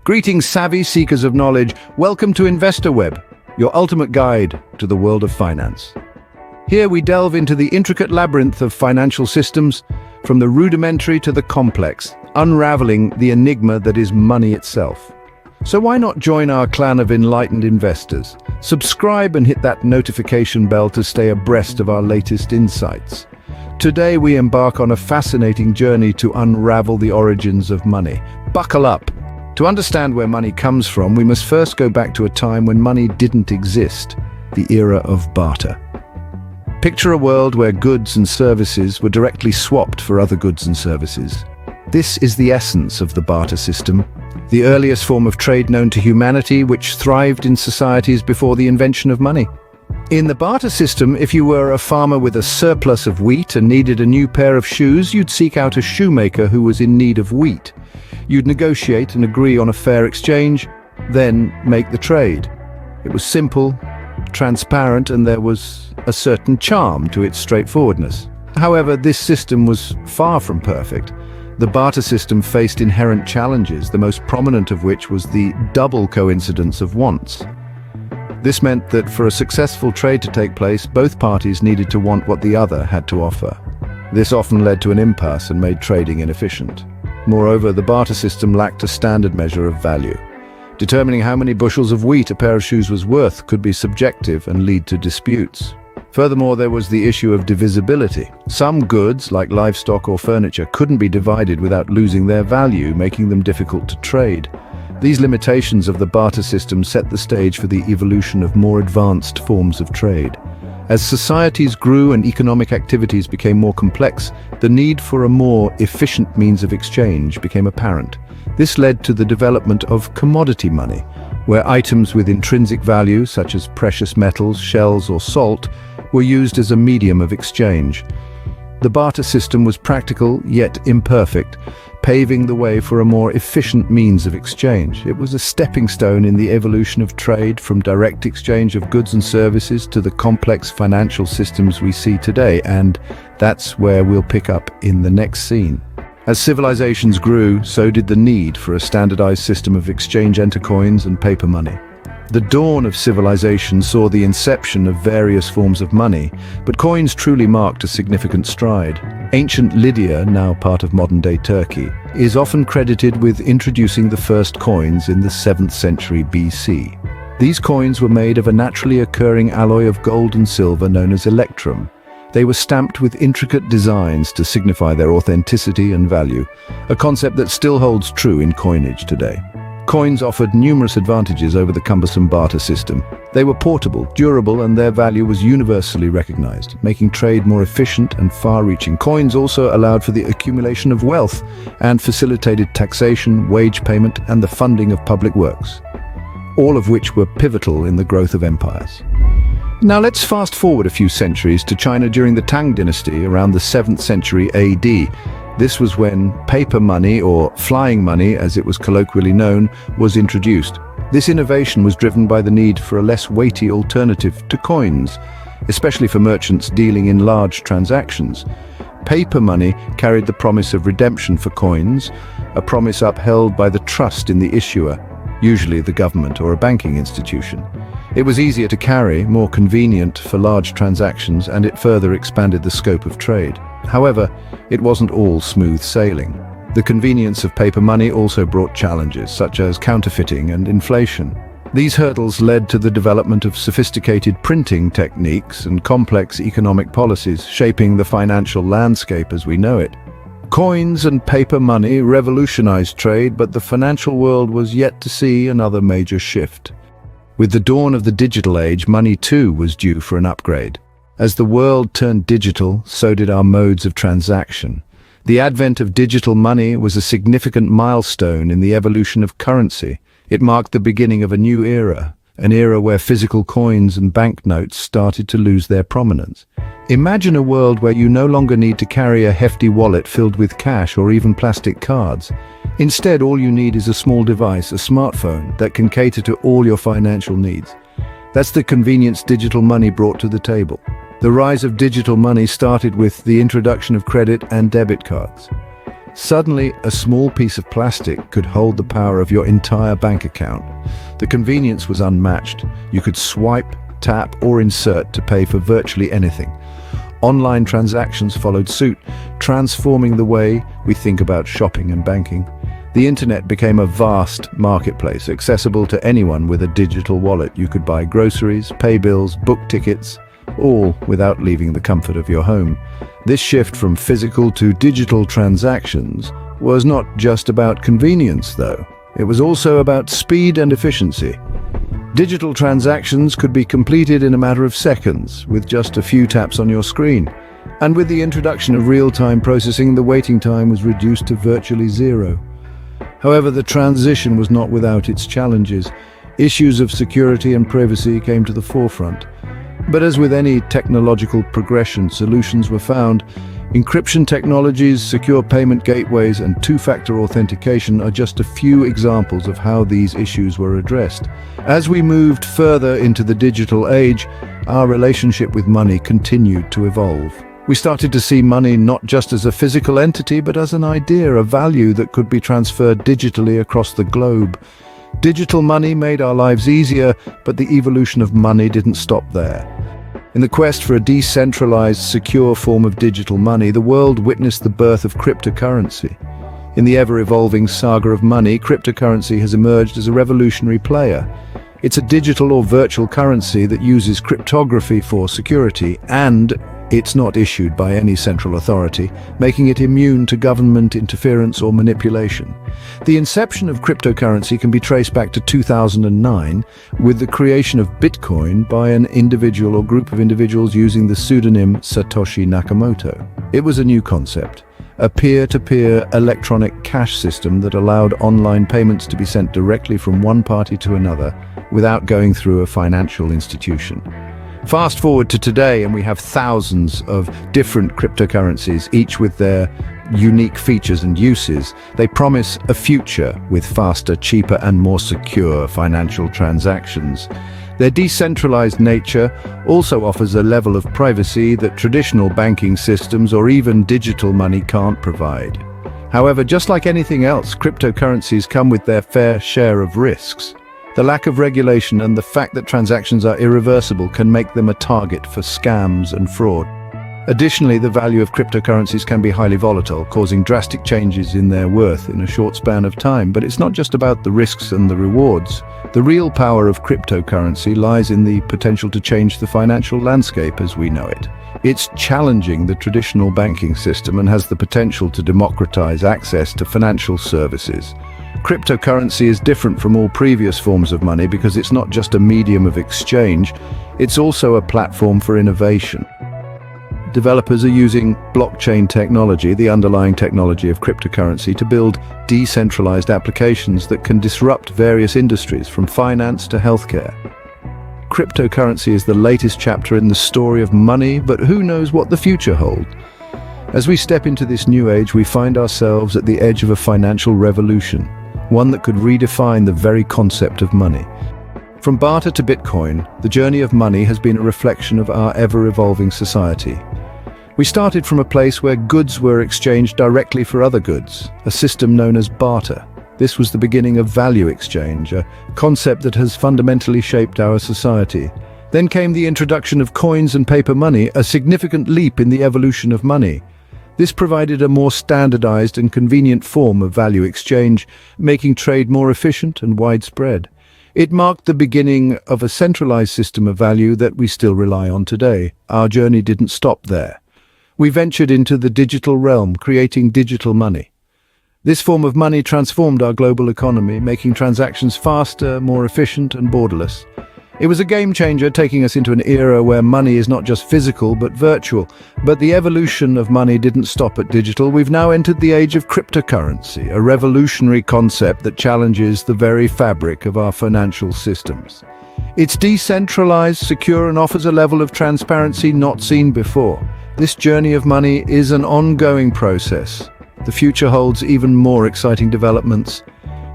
Greetings, savvy seekers of knowledge. Welcome to InvestorWeb, your ultimate guide to the world of finance. Here we delve into the intricate labyrinth of financial systems, from the rudimentary to the complex, unraveling the enigma that is money itself. So why not join our clan of enlightened investors? Subscribe and hit that notification bell to stay abreast of our latest insights. Today we embark on a fascinating journey to unravel the origins of money. Buckle up! To understand where money comes from, we must first go back to a time when money didn't exist, the era of barter. Picture a world where goods and services were directly swapped for other goods and services. This is the essence of the barter system, the earliest form of trade known to humanity, which thrived in societies before the invention of money. In the barter system, if you were a farmer with a surplus of wheat and needed a new pair of shoes, you'd seek out a shoemaker who was in need of wheat. You'd negotiate and agree on a fair exchange, then make the trade. It was simple, transparent, and there was a certain charm to its straightforwardness. However, this system was far from perfect. The barter system faced inherent challenges, the most prominent of which was the double coincidence of wants. This meant that for a successful trade to take place, both parties needed to want what the other had to offer. This often led to an impasse and made trading inefficient. Moreover, the barter system lacked a standard measure of value. Determining how many bushels of wheat a pair of shoes was worth could be subjective and lead to disputes. Furthermore, there was the issue of divisibility. Some goods, like livestock or furniture, couldn't be divided without losing their value, making them difficult to trade. These limitations of the barter system set the stage for the evolution of more advanced forms of trade. As societies grew and economic activities became more complex, the need for a more efficient means of exchange became apparent. This led to the development of commodity money, where items with intrinsic value, such as precious metals, shells, or salt, were used as a medium of exchange. The barter system was practical yet imperfect, paving the way for a more efficient means of exchange. It was a stepping stone in the evolution of trade, from direct exchange of goods and services to the complex financial systems we see today, and that's where we'll pick up in the next scene. As civilizations grew, so did the need for a standardized system of exchange into coins and paper money. The dawn of civilization saw the inception of various forms of money, but coins truly marked a significant stride. Ancient Lydia, now part of modern-day Turkey, is often credited with introducing the first coins in the 7th century BC. These coins were made of a naturally occurring alloy of gold and silver known as electrum. They were stamped with intricate designs to signify their authenticity and value, a concept that still holds true in coinage today. Coins offered numerous advantages over the cumbersome barter system. They were portable, durable, and their value was universally recognized, making trade more efficient and far-reaching. Coins also allowed for the accumulation of wealth and facilitated taxation, wage payment, and the funding of public works, all of which were pivotal in the growth of empires. Now let's fast forward a few centuries to China during the Tang Dynasty around the 7th century AD. This was when paper money, or flying money as it was colloquially known, was introduced. This innovation was driven by the need for a less weighty alternative to coins, especially for merchants dealing in large transactions. Paper money carried the promise of redemption for coins, a promise upheld by the trust in the issuer, usually the government or a banking institution. It was easier to carry, more convenient for large transactions, and it further expanded the scope of trade. However, it wasn't all smooth sailing. The convenience of paper money also brought challenges, such as counterfeiting and inflation. These hurdles led to the development of sophisticated printing techniques and complex economic policies, shaping the financial landscape as we know it. Coins and paper money revolutionized trade, but the financial world was yet to see another major shift. With the dawn of the digital age, money too was due for an upgrade. As the world turned digital, so did our modes of transaction. The advent of digital money was a significant milestone in the evolution of currency. It marked the beginning of a new era, an era where physical coins and banknotes started to lose their prominence. Imagine a world where you no longer need to carry a hefty wallet filled with cash or even plastic cards. Instead, all you need is a small device, a smartphone, that can cater to all your financial needs. That's the convenience digital money brought to the table. The rise of digital money started with the introduction of credit and debit cards. Suddenly, a small piece of plastic could hold the power of your entire bank account. The convenience was unmatched. You could swipe, tap, or insert to pay for virtually anything. Online transactions followed suit, transforming the way we think about shopping and banking. The internet became a vast marketplace, accessible to anyone with a digital wallet. You could buy groceries, pay bills, book tickets, all without leaving the comfort of your home. This shift from physical to digital transactions was not just about convenience, though. It was also about speed and efficiency. Digital transactions could be completed in a matter of seconds, with just a few taps on your screen. And with the introduction of real-time processing, the waiting time was reduced to virtually zero. However, the transition was not without its challenges. Issues of security and privacy came to the forefront. But as with any technological progression, solutions were found. Encryption technologies, secure payment gateways, and two-factor authentication are just a few examples of how these issues were addressed. As we moved further into the digital age, our relationship with money continued to evolve. We started to see money not just as a physical entity, but as an idea, a value that could be transferred digitally across the globe. Digital money made our lives easier, but the evolution of money didn't stop there. In the quest for a decentralized, secure form of digital money, the world witnessed the birth of cryptocurrency. In the ever-evolving saga of money, cryptocurrency has emerged as a revolutionary player. It's a digital or virtual currency that uses cryptography for security, and it's not issued by any central authority, making it immune to government interference or manipulation. The inception of cryptocurrency can be traced back to 2009, with the creation of Bitcoin by an individual or group of individuals using the pseudonym Satoshi Nakamoto. It was a new concept, a peer-to-peer electronic cash system that allowed online payments to be sent directly from one party to another without going through a financial institution. Fast forward to today, and we have thousands of different cryptocurrencies, each with their unique features and uses. They promise a future with faster, cheaper, and more secure financial transactions. Their decentralized nature also offers a level of privacy that traditional banking systems or even digital money can't provide. However, just like anything else, cryptocurrencies come with their fair share of risks. The lack of regulation and the fact that transactions are irreversible can make them a target for scams and fraud. Additionally, the value of cryptocurrencies can be highly volatile, causing drastic changes in their worth in a short span of time. But it's not just about the risks and the rewards. The real power of cryptocurrency lies in the potential to change the financial landscape as we know it. It's challenging the traditional banking system and has the potential to democratize access to financial services. Cryptocurrency is different from all previous forms of money because it's not just a medium of exchange, it's also a platform for innovation. Developers are using blockchain technology, the underlying technology of cryptocurrency, to build decentralized applications that can disrupt various industries, from finance to healthcare. Cryptocurrency is the latest chapter in the story of money, but who knows what the future holds? As we step into this new age, we find ourselves at the edge of a financial revolution, one that could redefine the very concept of money. From barter to Bitcoin, the journey of money has been a reflection of our ever-evolving society. We started from a place where goods were exchanged directly for other goods, a system known as barter. This was the beginning of value exchange, a concept that has fundamentally shaped our society. Then came the introduction of coins and paper money, a significant leap in the evolution of money. This provided a more standardized and convenient form of value exchange, making trade more efficient and widespread. It marked the beginning of a centralized system of value that we still rely on today. Our journey didn't stop there. We ventured into the digital realm, creating digital money. This form of money transformed our global economy, making transactions faster, more efficient, and borderless. It was a game changer, taking us into an era where money is not just physical but virtual. But the evolution of money didn't stop at digital. We've now entered the age of cryptocurrency, a revolutionary concept that challenges the very fabric of our financial systems. It's decentralized, secure, and offers a level of transparency not seen before. This journey of money is an ongoing process. The future holds even more exciting developments.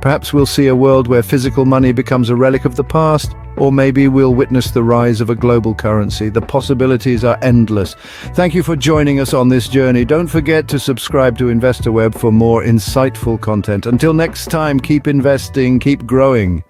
Perhaps we'll see a world where physical money becomes a relic of the past, Or maybe we'll witness the rise of a global currency. The possibilities are endless. Thank you for joining us on this journey. Don't forget to subscribe to InvestorWeb for more insightful content. Until next time, keep investing, keep growing.